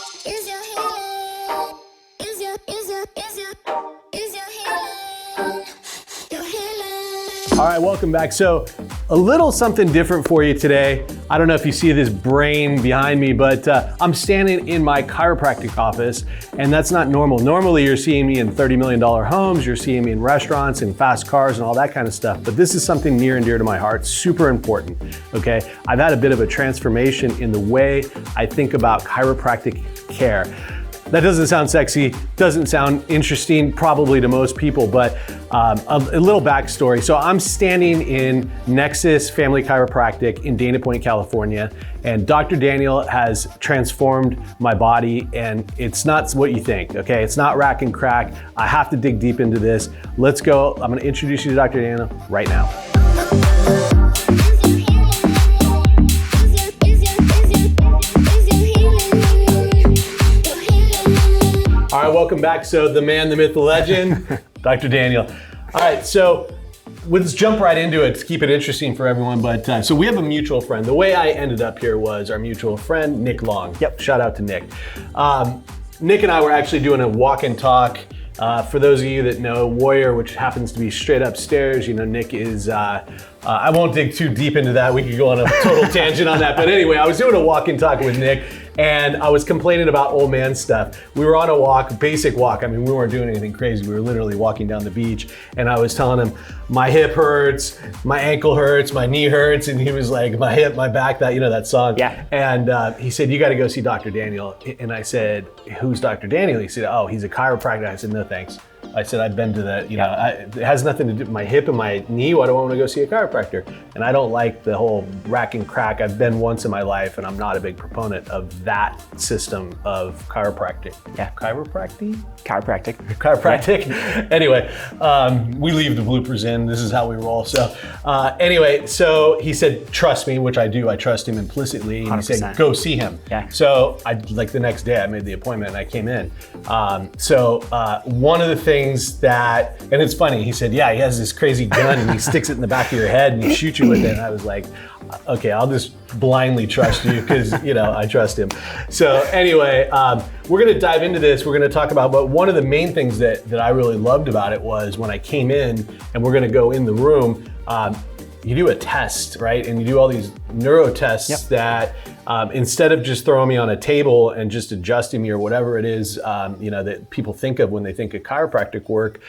Is your healing? Is your healing? Your healing. All right, welcome back. So a little something different for you today. I don't know if you see this brain behind me, but I'm standing in my chiropractic office, and that's not normal. Normally you're seeing me in $30 million homes, you're seeing me in restaurants and fast cars and all that kind of stuff, but this is something near and dear to my heart, super important, okay? I've had a bit of a transformation in the way I think about chiropractic care. That doesn't sound sexy, doesn't sound interesting probably to most people, but a little backstory. So I'm standing in Nexus Family Chiropractic in Dana Point, California, and Dr. Daniel has transformed my body, and it's not what you think, okay? It's not rack and crack. I have to dig deep into this. Let's go. I'm gonna introduce you to Dr. Daniel right now. All right, welcome back. So the man, the myth, the legend, Dr. Daniel. All right, so let's jump right into it to keep it interesting for everyone. But so we have a mutual friend. The way I ended up here was our mutual friend, Nick Long. Yep. Shout out to Nick. Nick and I were actually doing a walk and talk. For those of you that know Warrior, which happens to be straight upstairs, you know, Nick is, I won't dig too deep into that. We could go on a total tangent on that. But anyway, I was doing a walk and talk with Nick, and I was complaining about old man stuff. We were on a walk, basic walk. I mean, we weren't doing anything crazy. We were literally walking down the beach, and I was telling him, my hip hurts, my ankle hurts, my knee hurts, and he was like, my hip, my back, that, you know, that song. Yeah. And he said, you got to go see Dr. Daniel. And I said, who's Dr. Daniel? He said, oh, he's a chiropractor. I said, no, thanks. I said, I've been to that, you know, it has nothing to do with my hip and my knee. Why do I want to go see a chiropractor? And I don't like the whole rack and crack. I've been once in my life, and I'm not a big proponent of that system of chiropractic. Yeah. Chiropractic? Chiropractic. Chiropractic. Yeah. Anyway, we leave the bloopers in. This is how we roll. So anyway, so he said, trust me, which I do. I trust him implicitly. And 100%. He said, go see him. Yeah. So like the next day I made the appointment and I came in. So one of the things that, and it's funny, he said, yeah, he has this crazy gun and he sticks it in the back of your head and he shoots you with it. And I was like, okay, I'll just blindly trust you because, you know, I trust him. So anyway, we're gonna dive into this. We're gonna talk about, but one of the main things that I really loved about it was when I came in and we're gonna go in the room, you do a test, right? And you do all these neuro tests that instead of just throwing me on a table and just adjusting me or whatever it is, you know, that people think of when they think of chiropractic work.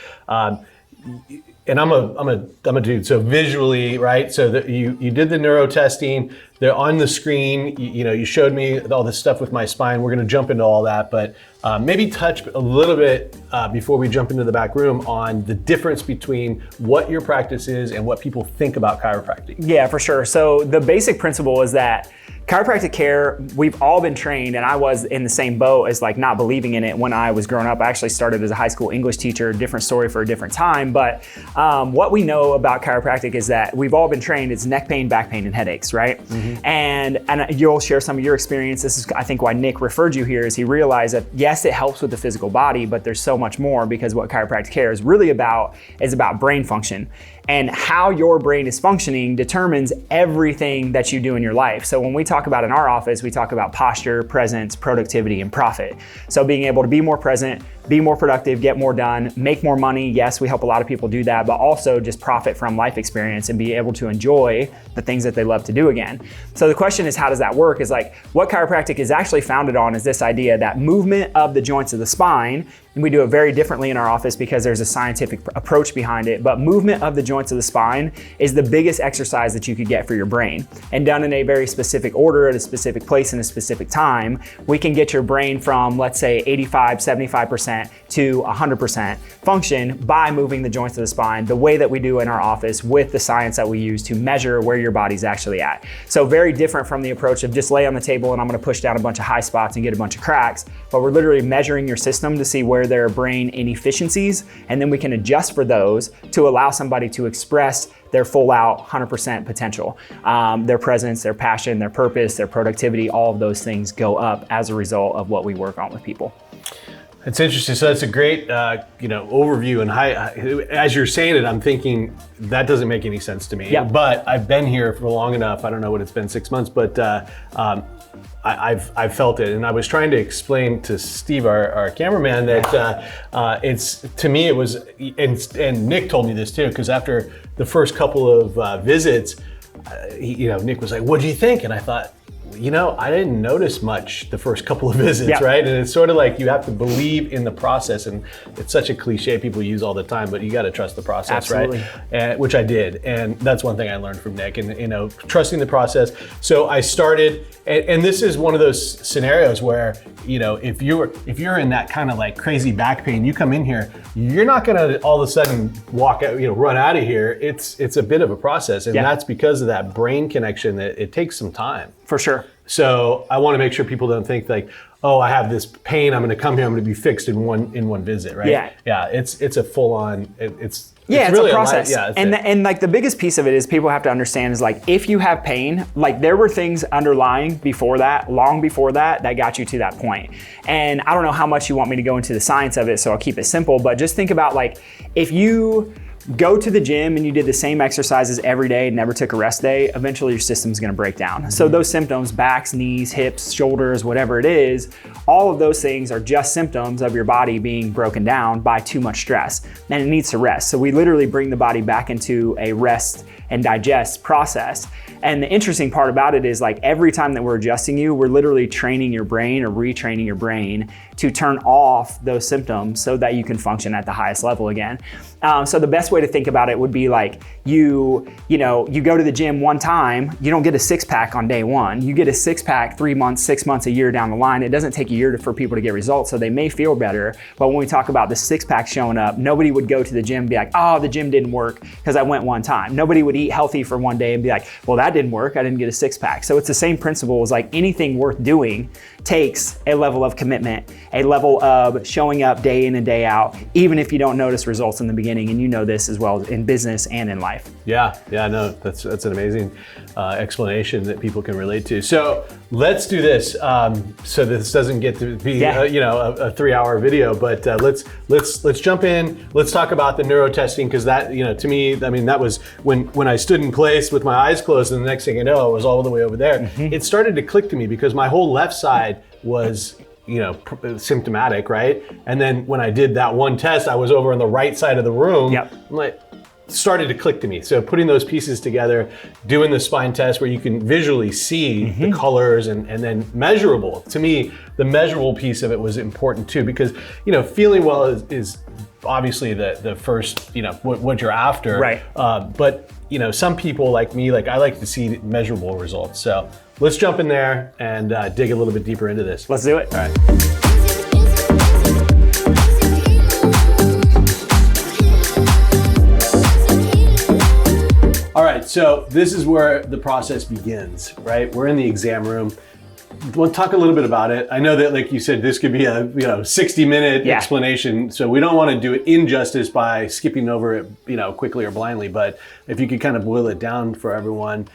And I'm a dude, so visually, right? So you did the neuro testing, they're on the screen, you know, you showed me all this stuff with my spine. We're gonna jump into all that, but maybe touch a little bit before we jump into the back room on the difference between what your practice is and what people think about chiropractic. Yeah, for sure. So the basic principle is that chiropractic care, we've all been trained, and I was in the same boat as like not believing in it when I was growing up. I actually started as a high school English teacher, different story for a different time. But what we know about chiropractic is that we've all been trained, it's neck pain, back pain, and headaches, right? Mm-hmm. And you'll share some of your experience. This is, I think, why Nick referred you here, is he realized that yes, it helps with the physical body, but there's so much more, because what chiropractic care is really about is about brain function. And how your brain is functioning determines everything that you do in your life. So when we talk about in our office, we talk about posture, presence, productivity, and profit. So being able to be more present, be more productive, get more done, make more money. Yes, we help a lot of people do that, but also just profit from life experience and be able to enjoy the things that they love to do again. So the question is, how does that work? Is like, what chiropractic is actually founded on is this idea that movement of the joints of the spine, and we do it very differently in our office because there's a scientific approach behind it, but movement of the joints of the spine is the biggest exercise that you could get for your brain. And done in a very specific order at a specific place in a specific time, we can get your brain from, let's say, 85, 75% to 100% function by moving the joints of the spine the way that we do in our office with the science that we use to measure where your body's actually at. So very different from the approach of just lay on the table and I'm gonna push down a bunch of high spots and get a bunch of cracks, but we're literally measuring your system to see where there are brain inefficiencies, and then we can adjust for those to allow somebody to express their full out 100% potential. Their presence, their passion, their purpose, their productivity, all of those things go up as a result of what we work on with people. It's interesting. So that's a great, overview. And as you're saying it, I'm thinking that doesn't make any sense to me. Yeah. But I've been here for long enough. I don't know what it's been, 6 months, but I've felt it. And I was trying to explain to Steve, our cameraman, that it's, to me, it was, and Nick told me this too, because after the first couple of visits, Nick was like, "What do you think?" And I thought, I didn't notice much the first couple of visits, right? And it's sort of like you have to believe in the process, and it's such a cliche people use all the time, but you got to trust the process, Absolutely. right? And, which I did, and that's one thing I learned from Nick, and trusting the process. So I started, and this is one of those scenarios where, if you're in that kind of like crazy back pain, you come in here, you're not gonna all of a sudden walk out, run out of here. It's a bit of a process, and that's because of that brain connection that it takes some time. For sure. So I want to make sure people don't think like, oh, I have this pain, I'm going to come here, I'm going to be fixed in one visit, right? Yeah. Yeah. It's a full on. It's really a process. And like the biggest piece of it is people have to understand is like, if you have pain, like there were things underlying before that, long before that got you to that point. And I don't know how much you want me to go into the science of it, so I'll keep it simple, but just think about like, if you go to the gym and you did the same exercises every day, never took a rest day, eventually your system's gonna break down. Mm-hmm. So those symptoms, backs, knees, hips, shoulders, whatever it is, all of those things are just symptoms of your body being broken down by too much stress, and it needs to rest. So we literally bring the body back into a rest and digest process. And the interesting part about it is like every time that we're adjusting you, we're literally training your brain or retraining your brain to turn off those symptoms so that you can function at the highest level again. So the best way to think about it would be like you go to the gym one time, you don't get a six pack on day one. You get a six pack 3 months, 6 months, a year down the line. It doesn't take a year for people to get results, so they may feel better. But when we talk about the six pack showing up, nobody would go to the gym and be like, oh, the gym didn't work because I went one time. Nobody would eat healthy for one day and be like, well, that didn't work, I didn't get a six pack. So it's the same principle as like anything worth doing takes a level of commitment, a level of showing up day in and day out, even if you don't notice results in the beginning. And you know this as well in business and in life. Yeah, no, that's an amazing explanation that people can relate to. So let's do this. So this doesn't get to be a 3-hour video, but let's jump in. Let's talk about the neuro testing, because that, to me, I mean, that was when I stood in place with my eyes closed, and the next thing you know, I was all the way over there. Mm-hmm. It started to click to me because my whole left side was symptomatic, right? And then when I did that one test, I was over on the right side of the room. Yep. I'm like, started to click to me. So putting those pieces together, doing the spine test where you can visually see the colors and then measurable. To me, the measurable piece of it was important too, because feeling well is obviously the first, what you're after. Right. But some people like me, I like to see measurable results. So let's jump in there and dig a little bit deeper into this. Let's do it. All right. All right, so this is where the process begins, right? We're in the exam room. We'll talk a little bit about it. I know that, like you said, this could be a 60-minute explanation, so we don't want to do it injustice by skipping over it, quickly or blindly. But if you could kind of boil it down for everyone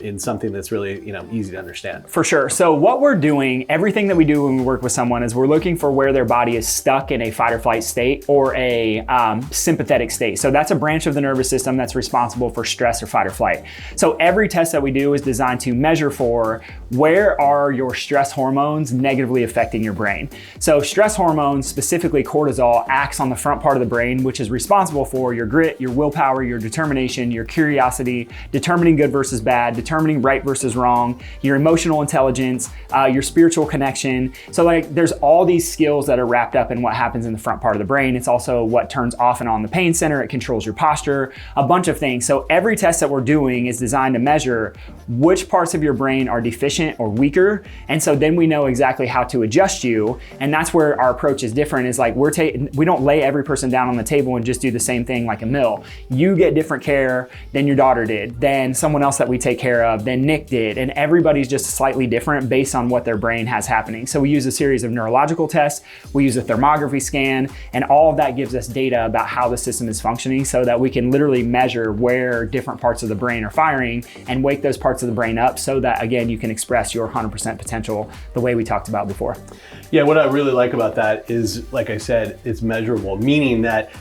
in something that's really easy to understand. For sure. So what we're doing, everything that we do when we work with someone, is we're looking for where their body is stuck in a fight or flight state or a sympathetic state. So that's a branch of the nervous system that's responsible for stress or fight or flight. So every test that we do is designed to measure for where are your stress hormones negatively affecting your brain. So stress hormones, specifically cortisol, acts on the front part of the brain, which is responsible for your grit, your willpower, your determination, your curiosity, determining good versus bad, determining right versus wrong, your emotional intelligence, your spiritual connection. So there's all these skills that are wrapped up in what happens in the front part of the brain. It's also what turns off and on the pain center. It controls your posture, a bunch of things. So every test that we're doing is designed to measure which parts of your brain are deficient or weaker. And so then we know exactly how to adjust you. And that's where our approach is different, is like we don't lay every person down on the table and just do the same thing like a mill. You get different care than your daughter did, than someone else that we take care of than Nick did. And everybody's just slightly different based on what their brain has happening. So we use a series of neurological tests, we use a thermography scan, and all of that gives us data about how the system is functioning so that we can literally measure where different parts of the brain are firing and wake those parts of the brain up so that, again, you can express your 100% potential the way we talked about before. Yeah, what I really like about that is, like I said, it's measurable, meaning that,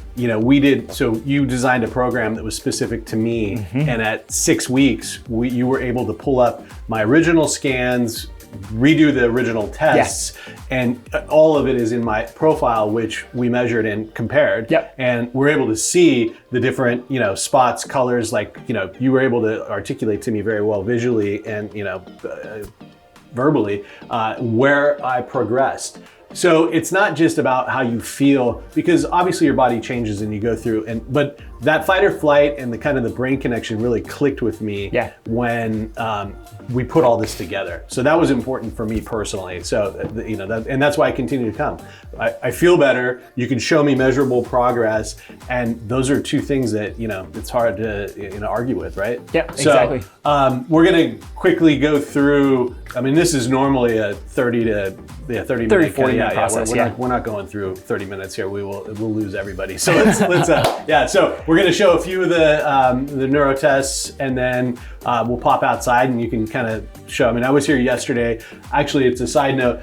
so you designed a program that was specific to me, and at 6 weeks, you were able to pull up my original scans, redo the original tests, and all of it is in my profile, which we measured and compared. And we're able to see the different, spots, colors, like, you were able to articulate to me very well visually and, verbally, where I progressed. So it's not just about how you feel, because obviously your body changes and you go through, but that fight or flight and the kind of the brain connection really clicked with me when we put all this together. So that was important for me personally. So, and that's why I continue to come. I feel better. You can show me measurable progress. And those are two things that, it's hard to argue with, right? Yeah, exactly. So we're going to quickly go through, this is normally a 30 minute 40 minute process. We're not going through 30 minutes here. We'll lose everybody. So let's so we're going to show a few of the neuro tests, and then we'll pop outside and you can kind of show. I was here yesterday. Actually, it's a side note.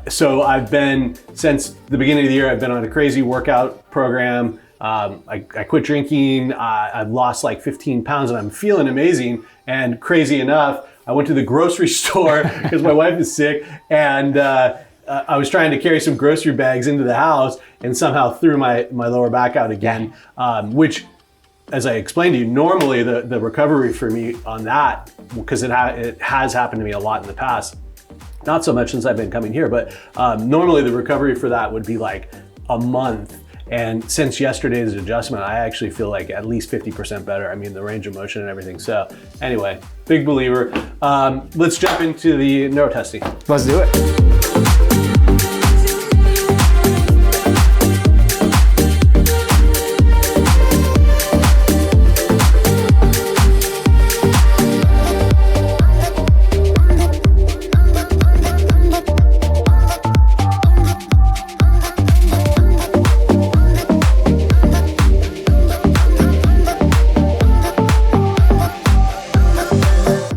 So I've been, since the beginning of the year, I've been on a crazy workout program. I quit drinking. I've lost like 15 pounds and I'm feeling amazing. And crazy enough, I went to the grocery store because my wife is sick, and I was trying to carry some grocery bags into the house and somehow threw my lower back out again, which, as I explained to you, normally the recovery for me on that, because it has happened to me a lot in the past, not so much since I've been coming here, but normally the recovery for that would be like a month. And since yesterday's adjustment, I actually feel like at least 50% better. The range of motion and everything. So anyway, big believer. Let's jump into the neuro testing. Let's do it.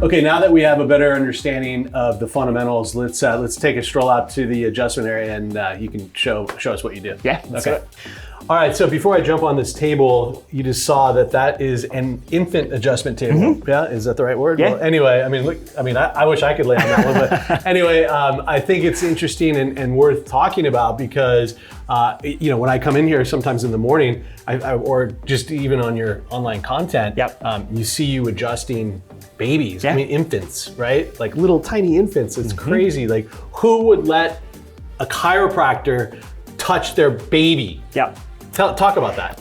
Okay, now that we have a better understanding of the fundamentals, let's take a stroll out to the adjustment area, and you can show us what you do. Yeah, let's do it. All right, so before I jump on this table, you just saw that is an infant adjustment table. Yeah, is that the right word? Yeah. Well, anyway, I wish I could lay on that one, but anyway, I think it's interesting and worth talking about because, when I come in here sometimes in the morning, or just even on your online content, you see you adjusting babies, infants, right? Like little tiny infants. It's crazy. Like, who would let a chiropractor touch their baby? Talk about that.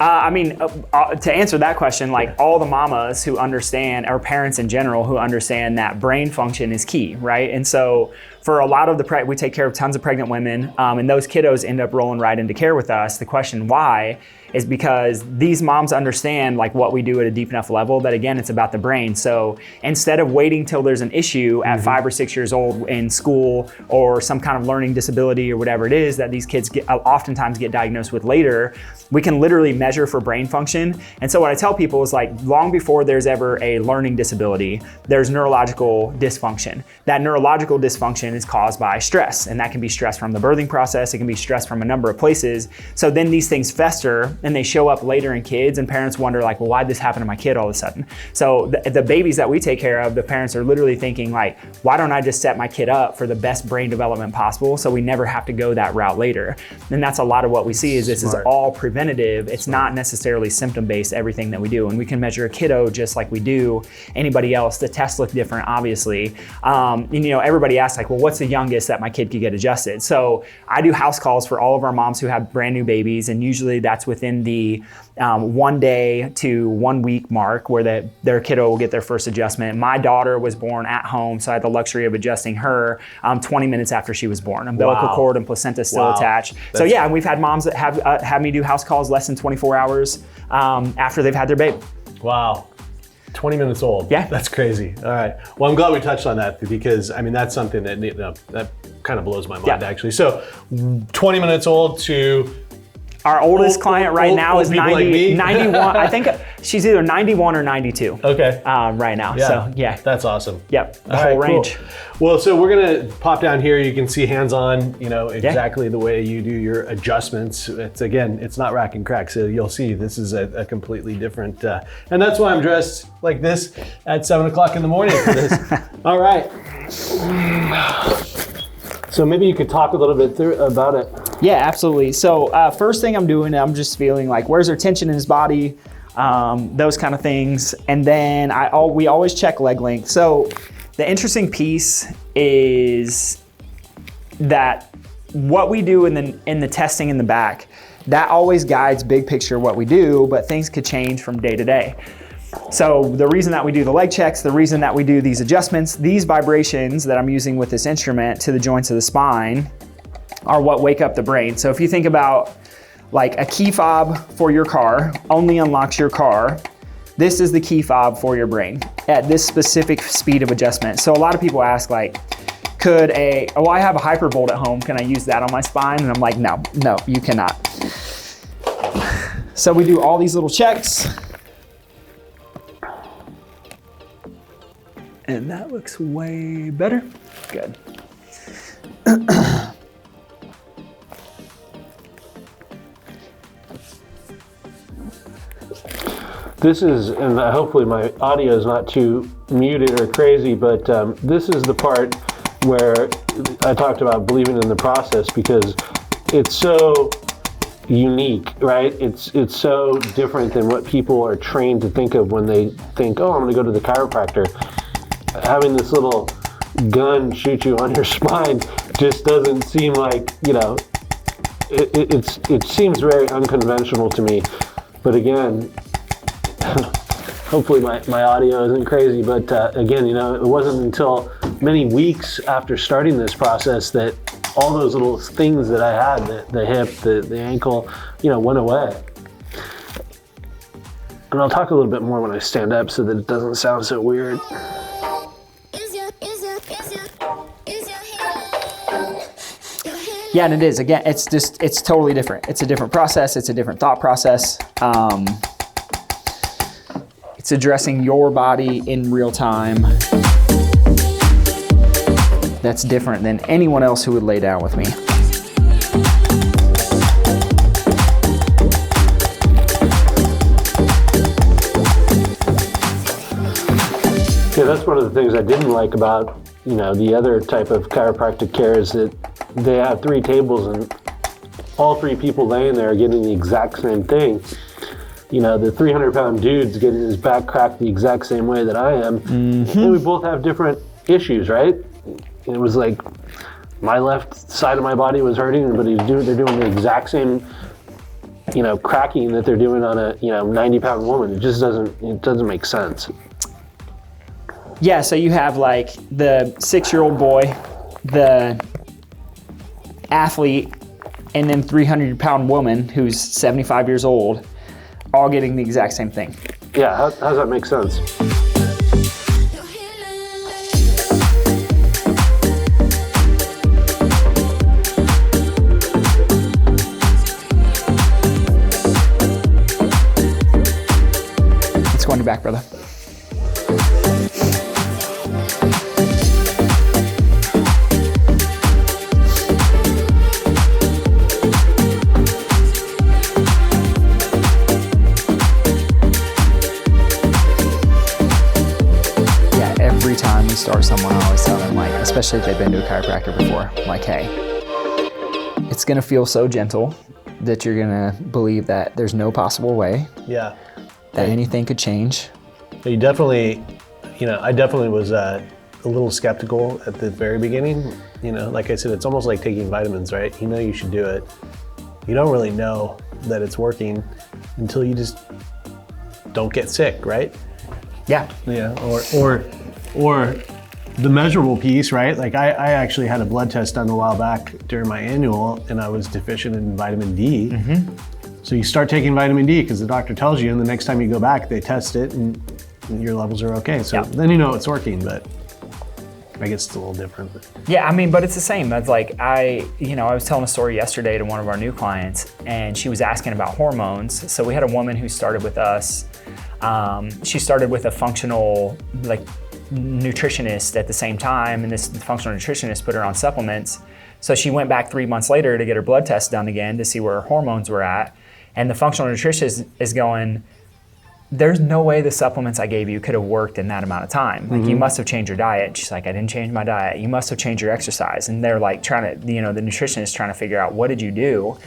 To answer that question, like all the mamas who understand, or parents in general who understand that brain function is key, right? And so for a lot of we take care of tons of pregnant women, and those kiddos end up rolling right into care with us. The question why is because these moms understand like what we do at a deep enough level that, again, it's about the brain. So instead of waiting till there's an issue at 5 or 6 years old in school or some kind of learning disability or whatever it is that these kids oftentimes get diagnosed with later, we can literally measure for brain function. And so what I tell people is, like, long before there's ever a learning disability, there's neurological dysfunction. That neurological dysfunction is caused by stress, and that can be stress from the birthing process. It can be stress from a number of places. So then these things fester and they show up later in kids, and parents wonder, like, well, why'd this happen to my kid all of a sudden? So the babies that we take care of, the parents are literally thinking, like, why don't I just set my kid up for the best brain development possible so we never have to go that route later? And that's a lot of what we see is this is all preventative. It's not necessarily symptom-based, everything that we do. And we can measure a kiddo just like we do anybody else. The tests look different, obviously. And, everybody asks, like, well, what's the youngest that my kid could get adjusted? So I do house calls for all of our moms who have brand new babies, and usually that's within the 1 day to 1 week mark where their kiddo will get their first adjustment. My daughter was born at home, so I had the luxury of adjusting her 20 minutes after she was born. Umbilical cord and placenta still attached. So yeah, and we've had moms that have me do house calls less than 24 hours after they've had their baby. Wow. 20 minutes old. Yeah. That's crazy. All right. Well, I'm glad we touched on that because I mean, that's something that, that kind of blows my mind actually. So 20 minutes old to our oldest client right now is 91. I think she's either 91 or 92. Okay. Right now. So yeah. That's awesome. Yep. The whole range. Cool. Well, so we're gonna pop down here. You can see hands-on, exactly the way you do your adjustments. It's again, it's not rack and crack. So you'll see this is a completely different, and that's why I'm dressed like this at 7 o'clock in the morning for this. All right. So maybe you could talk a little bit about it. Yeah, absolutely. So first thing I'm doing, I'm just feeling like where's there tension in his body, those kind of things. And then we always check leg length. So the interesting piece is that what we do in the testing in the back, that always guides big picture what we do, but things could change from day to day. So the reason that we do the leg checks, the reason that we do these adjustments, these vibrations that I'm using with this instrument to the joints of the spine are what wake up the brain. So if you think about like a key fob for your car only unlocks your car, this is the key fob for your brain at this specific speed of adjustment. So a lot of people ask like, I have a hypervolt at home, can I use that on my spine? And I'm like, no, you cannot. So we do all these little checks. And that looks way better. Good. This is, and hopefully my audio is not too muted or crazy, but this is the part where I talked about believing in the process because it's so unique, right? It's so different than what people are trained to think of when they think, oh, I'm gonna go to the chiropractor. Having this little gun shoot you on your spine just doesn't seem like, it seems very unconventional to me. But again, hopefully my audio isn't crazy, but again, it wasn't until many weeks after starting this process that all those little things that I had, the hip, the ankle, went away. And I'll talk a little bit more when I stand up so that it doesn't sound so weird. Yeah, and it is. Again, it's totally different. It's a different process. It's a different thought process. It's addressing your body in real time. That's different than anyone else who would lay down with me. Yeah, that's one of the things I didn't like about, the other type of chiropractic care is that they have 3 tables and all 3 people laying there are getting the exact same thing. The 300-pound dude's getting his back cracked the exact same way that I am. Mm-hmm. And we both have different issues, right? It was like my left side of my body was hurting, but they're doing the exact same, cracking that they're doing on a, 90-pound woman. It just doesn't make sense. Yeah, so you have like the 6-year-old boy, the athlete, and then 300-pound woman who's 75 years old, all getting the exact same thing. Yeah, how does that make sense? Let's go on your back, brother. Start someone, I always tell them, like, especially if they've been to a chiropractor before, like, hey, it's gonna feel so gentle that you're gonna believe that there's no possible way that anything could change. You definitely, I definitely was a little skeptical at the very beginning. Like I said, it's almost like taking vitamins, right? You should do it. You don't really know that it's working until you just don't get sick, right? Yeah. Yeah, or the measurable piece, right? Like I actually had a blood test done a while back during my annual and I was deficient in vitamin D. Mm-hmm. So you start taking vitamin D because the doctor tells you, and the next time you go back, they test it and your levels are okay. So Yeah. then you know it's working, but I guess it's a little different. Yeah, I mean, but it's the same. That's like, I was telling a story yesterday to one of our new clients, and she was asking about hormones. So we had a woman who started with us. She started with a functional nutritionist at the same time, and this functional nutritionist put her on supplements. So she went back 3 months later to get her blood test done again to see where her hormones were at. And the functional nutritionist is going, there's no way the supplements I gave you could have worked in that amount of time. Like, you must have changed your diet. She's like, I didn't change my diet. You must have changed your exercise. And they're like trying to, the nutritionist is trying to figure out, what did you do?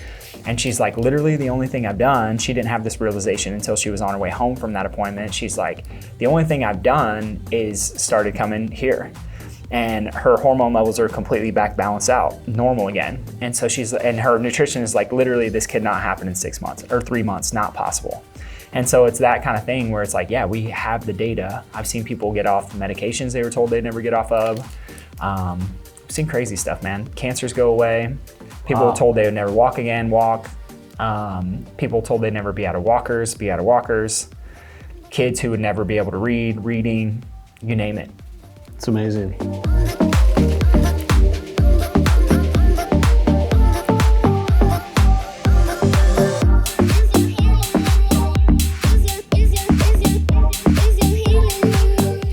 And she's like, literally the only thing I've done, she didn't have this realization until she was on her way home from that appointment. She's like, the only thing I've done is started coming here. And her hormone levels are completely back balanced out, normal again. And so and her nutrition is like, literally, this could not happen in 6 months or 3 months, not possible. And so it's that kind of thing where it's like, yeah, we have the data. I've seen people get off medications they were told they'd never get off of. I've seen crazy stuff, man. Cancers go away. People were told they would never walk again, walk. People told they'd never be out of walkers. Kids who would never be able to read, reading, you name it. It's amazing.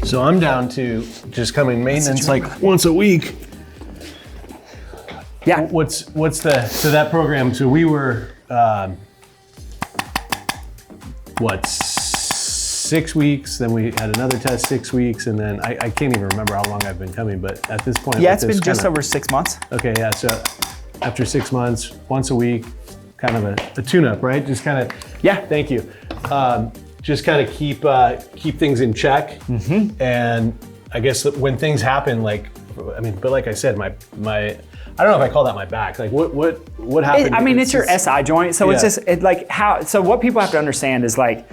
So I'm down to just coming maintenance like once a week. Yeah. What's so that program? So we were 6 weeks. Then we had another test 6 weeks, and then I can't even remember how long I've been coming. But at this point, yeah, it's been just over 6 months. Okay, yeah. So after 6 months, once a week, kind of a tune-up, right? Just kind of. Yeah. Thank you. Just kind of keep things in check, and I guess when things happen, like I said, my I don't know if I call that my back. Like what happened? It's your SI joint, so it's just So what people have to understand is like,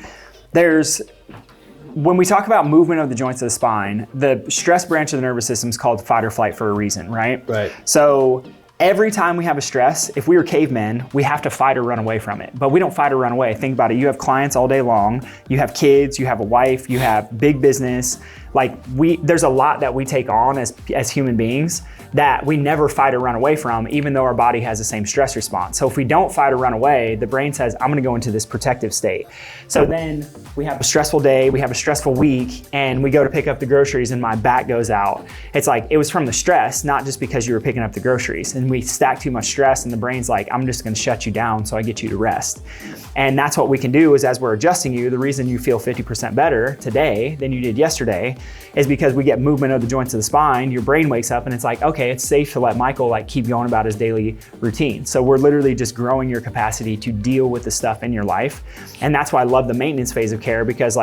when we talk about movement of the joints of the spine, the stress branch of the nervous system is called fight or flight for a reason, right? Right. So every time we have a stress, if we were cavemen, we have to fight or run away from it. But we don't fight or run away. Think about it. You have clients all day long. You have kids. You have a wife. You have big business. There's a lot that we take on as human beings that we never fight or run away from, even though our body has the same stress response. So if we don't fight or run away, the brain says, I'm gonna go into this protective state. So then we have a stressful day, we have a stressful week, and we go to pick up the groceries and my back goes out. It's like, it was from the stress, not just because you were picking up the groceries. And we stack too much stress and the brain's like, I'm just gonna shut you down so I get you to rest. And that's what we can do is, as we're adjusting you, the reason you feel 50% better today than you did yesterday is because we get movement of the joints of the spine. Your brain wakes up and it's like, okay, it's safe to let Michael keep going about his daily routine. So we're literally just growing your capacity to deal with the stuff in your life. And that's why I love the maintenance phase of care, because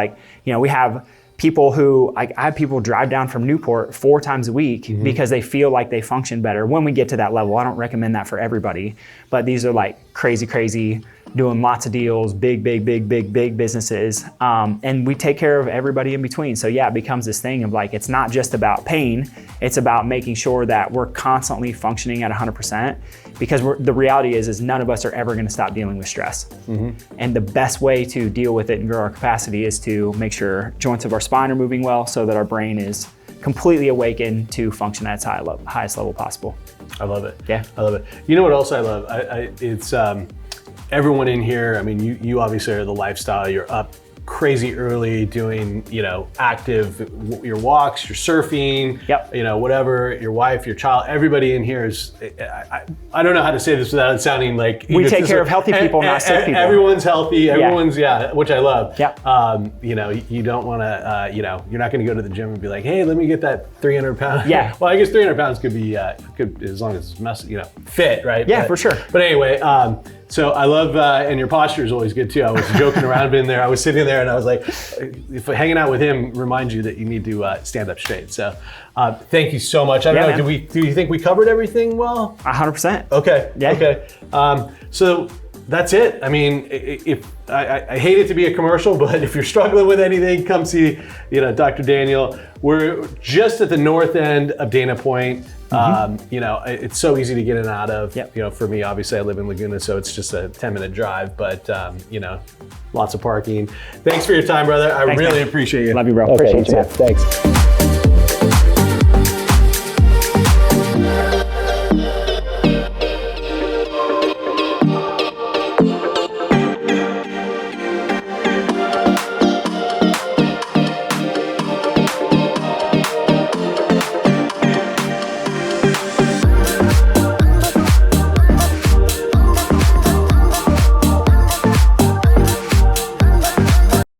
we have people who, I have people drive down from Newport 4 times a week because they feel like they function better when we get to that level. I don't recommend that for everybody, but these are crazy, doing lots of deals, big businesses. And we take care of everybody in between. So yeah, it becomes this thing of it's not just about pain, it's about making sure that we're constantly functioning at 100%, because the reality is none of us are ever gonna stop dealing with stress. And the best way to deal with it and grow our capacity is to make sure joints of our spine are moving well so that our brain is completely awakened to function at its highest level possible. I love it. Yeah. I love it. You know what else I love? It's everyone in here, you obviously are the lifestyle. You're up crazy early doing, active, your walks, your surfing, whatever, your wife, your child, everybody in here is, I don't know how to say this without it sounding like we take care of healthy people, not sick people. Everyone's healthy, everyone's, which I love. Yep. You don't want to, you're not going to go to the gym and be like, hey, let me get that 300 pounds. Yeah. Well, I guess 300 pounds could be, as long as it's fit, right? Yeah, for sure. But anyway, so I love, and your posture is always good too. I was joking around in there. I was sitting there and I was like, if hanging out with him reminds you that you need to stand up straight. So thank you so much. I don't know, do you think we covered everything well? 100%. Okay, yeah. Okay. So that's it. I mean, if I hate it to be a commercial, but if you're struggling with anything, come see, Dr. Daniel. We're just at the north end of Dana Point. It's so easy to get in and out of. Yep. For me, obviously, I live in Laguna, so it's just a 10-minute drive. But lots of parking. Thanks for your time, brother. I really appreciate you. Love you, bro. Okay, appreciate you. Thanks.